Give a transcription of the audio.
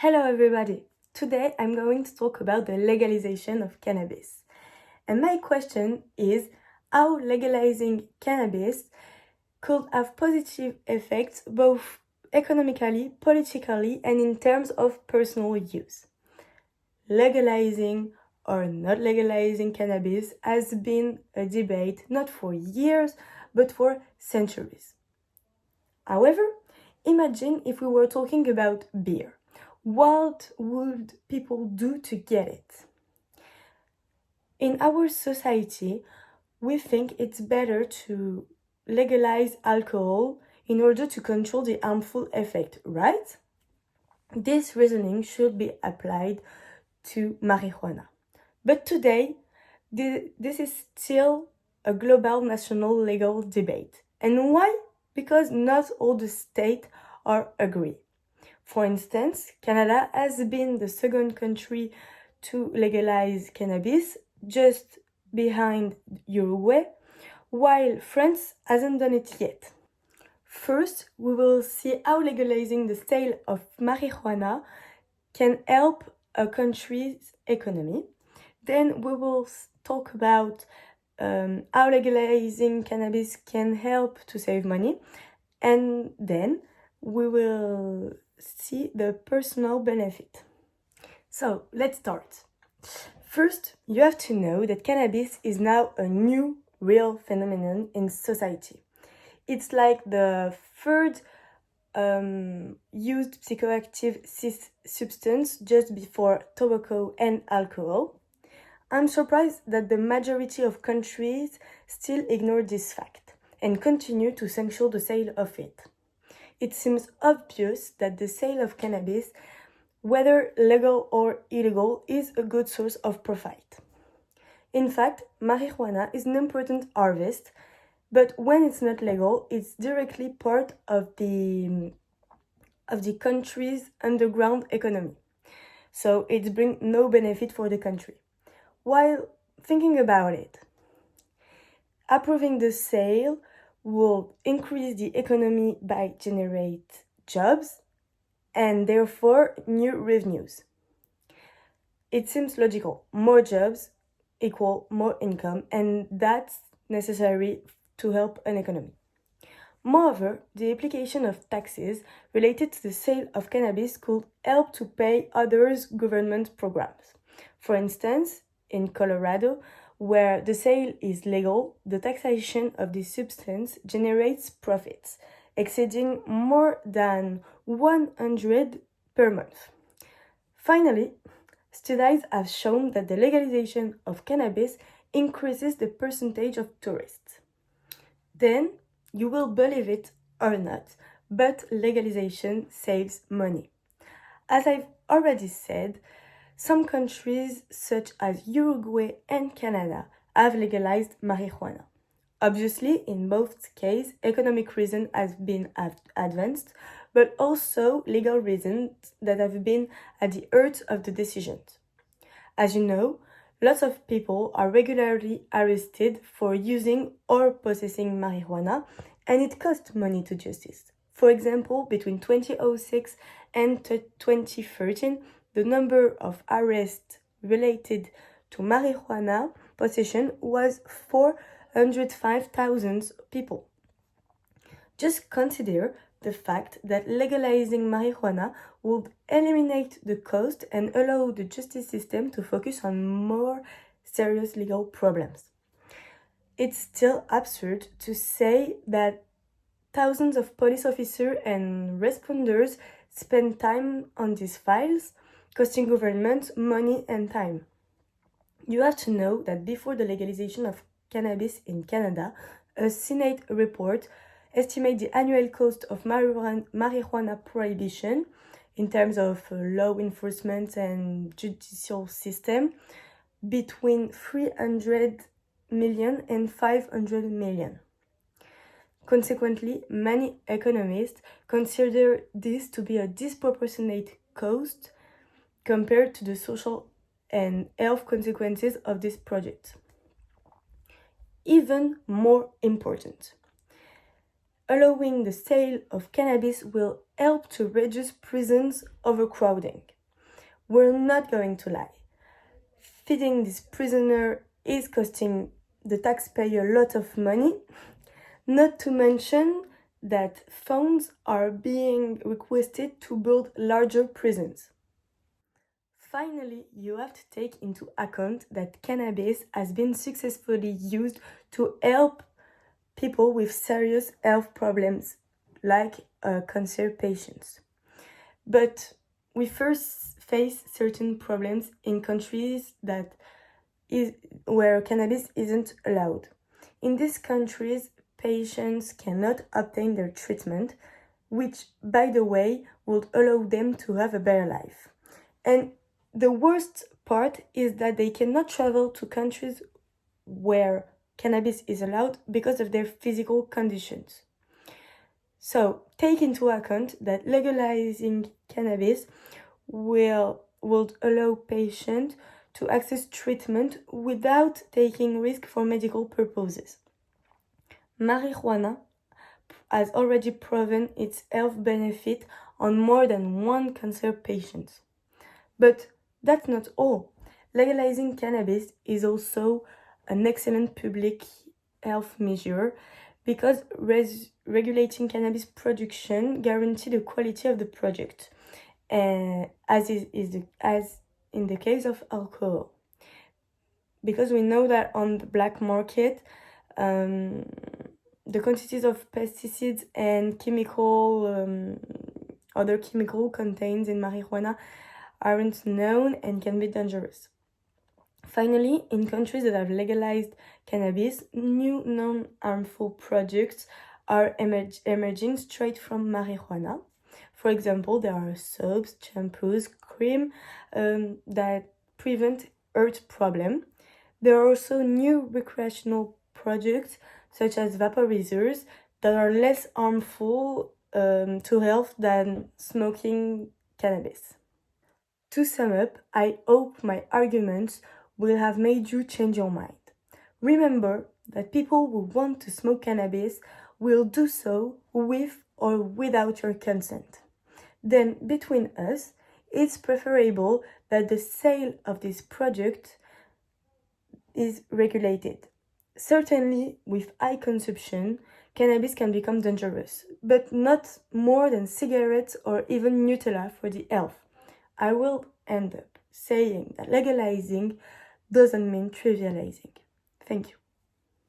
Hello everybody! Today I'm going to talk about the legalization of cannabis. And my question is how legalizing cannabis could have positive effects both economically, politically, and in terms of personal use. Legalizing or not legalizing cannabis has been a debate not for years but for centuries. However, imagine if we were talking about beer. What would people do to get it? In our society, we think it's better to legalize alcohol in order to control the harmful effect, right? This reasoning should be applied to marijuana. But today, this is still a global national legal debate. And why? Because not all the states are agree. For instance, Canada has been the second country to legalize cannabis, just behind Uruguay, while France hasn't done it yet. First, we will see how legalizing the sale of marijuana can help a country's economy. Then we will talk about how legalizing cannabis can help to save money. And then we will see the personal benefit. So let's start. First, you have to know that cannabis is now a new real phenomenon in society. It's like the third used psychoactive substance just before tobacco and alcohol. I'm surprised that the majority of countries still ignore this fact and continue to sanction the sale of it. It seems obvious that the sale of cannabis, whether legal or illegal, is a good source of profit. In fact, marijuana is an important harvest, but when it's not legal, it's directly part of the country's underground economy. So it brings no benefit for the country. While thinking about it, approving the sale will increase the economy by generate jobs and therefore new revenues. It seems logical. More jobs equal more income, and that's necessary to help an economy. Moreover, the application of taxes related to the sale of cannabis could help to pay other government programs. For instance, in Colorado, where the sale is legal, the taxation of this substance generates profits exceeding more than 100 per month. Finally, studies have shown that the legalization of cannabis increases the percentage of tourists. Then, you will believe it or not, but legalization saves money. As I've already said, some countries such as Uruguay and Canada have legalized marijuana. Obviously, in both cases, economic reasons have been advanced, but also legal reasons that have been at the heart of the decisions. As you know, lots of people are regularly arrested for using or possessing marijuana, and it costs money to justice. For example, between 2006 and 2013, the number of arrests related to marijuana possession was 405,000 people. Just consider the fact that legalizing marijuana would eliminate the cost and allow the justice system to focus on more serious legal problems. It's still absurd to say that thousands of police officers and responders spend time on these files, costing government money and time. You have to know that before the legalization of cannabis in Canada, a Senate report estimates the annual cost of marijuana prohibition in terms of law enforcement and judicial system between 300 million and 500 million. Consequently, many economists consider this to be a disproportionate cost compared to the social and health consequences of this project. Even more important, allowing the sale of cannabis will help to reduce prisons overcrowding. We're not going to lie. Feeding this prisoner is costing the taxpayer a lot of money, not to mention that funds are being requested to build larger prisons. Finally, you have to take into account that cannabis has been successfully used to help people with serious health problems like cancer patients. But we first face certain problems in countries where cannabis isn't allowed. In these countries, patients cannot obtain their treatment, which, by the way, would allow them to have a better life. And the worst part is that they cannot travel to countries where cannabis is allowed because of their physical conditions. So take into account that legalizing cannabis would allow patients to access treatment without taking risk for medical purposes. Marijuana has already proven its health benefit on more than one cancer patient. But that's not all. Legalizing cannabis is also an excellent public health measure because regulating cannabis production guarantees the quality of the product, as in the case of alcohol. Because we know that on the black market, the quantities of pesticides and other chemical contained in marijuana aren't known and can be dangerous. Finally, in countries that have legalized cannabis, new non-harmful products are emerging straight from marijuana. For example, there are soaps, shampoos, cream that prevent heart problem. There are also new recreational products such as vaporizers that are less harmful to health than smoking cannabis. To sum up, I hope my arguments will have made you change your mind. Remember that people who want to smoke cannabis will do so with or without your consent. Then, between us, it's preferable that the sale of this product is regulated. Certainly, with high consumption, cannabis can become dangerous, but not more than cigarettes or even Nutella for the health. I will end up saying that legalizing doesn't mean trivializing. Thank you.